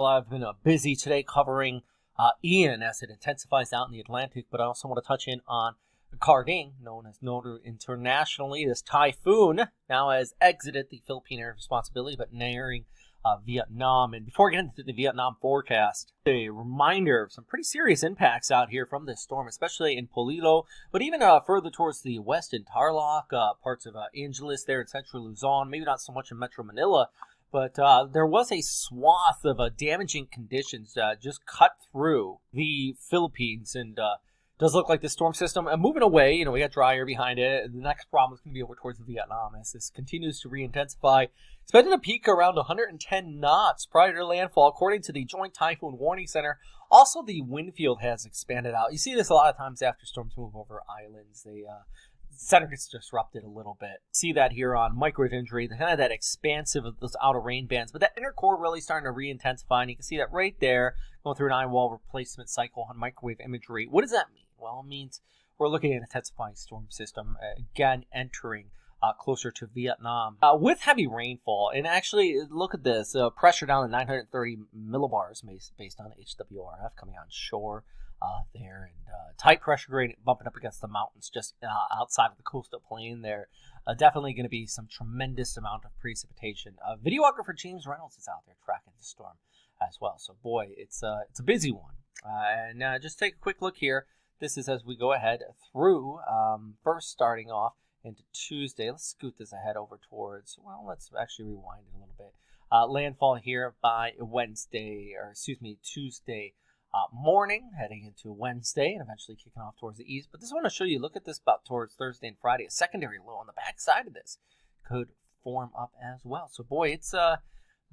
Well, I've been busy today covering Ian as it intensifies out in the Atlantic, but I also want to touch in on Karding, known as Noru internationally. This typhoon now has exited the Philippine area of responsibility, but nearing Vietnam. And before getting into the Vietnam forecast, a reminder of some pretty serious impacts out here from this storm, especially in Polillo, but even further towards the west in Tarlac, parts of Angeles there in central Luzon, maybe not so much in Metro Manila. But there was a swath of damaging conditions just cut through the Philippines, and does look like the storm system moving away. You know, we got dry air behind it. The next problem is going to be over towards Vietnam as this continues to re-intensify. Expected a peak around 110 knots prior to landfall, according to the Joint Typhoon Warning Center. Also, the wind field has expanded out. You see this a lot of times after storms move over islands. They center gets disrupted a little bit. See that here on microwave imagery, kind of that expansive of those outer rain bands, but that inner core really starting to re-intensify, and you can see that right there going through an eye wall replacement cycle on microwave imagery. What does that mean? Well, it means we're looking at an intensifying storm system again entering closer to Vietnam with heavy rainfall. And actually, look at this pressure down to 930 millibars based on HWRF coming on shore there, and tight pressure gradient bumping up against the mountains just outside of the coastal plain there. Definitely going to be some tremendous amount of precipitation. Videographer James Reynolds is out there tracking the storm as well. So boy, it's a busy one. And just take a quick look here. This is as we go ahead through, first starting off into Tuesday. Let's scoot this ahead over towards, well, let's actually rewind it a little bit. Landfall here by Tuesday morning, heading into Wednesday, and eventually kicking off towards the east. But this I want to show you, look at this about towards Thursday and Friday. A secondary low on the backside of this could form up as well. So boy, it's a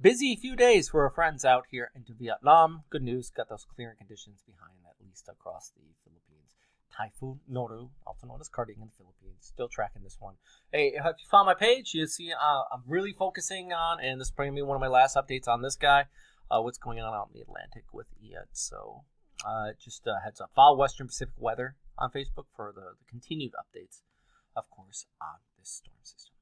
busy few days for our friends out here into Vietnam. Good news, got those clearing conditions behind at least across the Philippines. Typhoon Noru, also known as Karding in the Philippines. Still tracking this one. Hey, if you found my page, you see I'm really focusing on, and this is probably one of my last updates on this guy, what's going on out in the Atlantic with Ian. So just heads up. Follow Western Pacific Weather on Facebook for the continued updates, of course, on this storm system.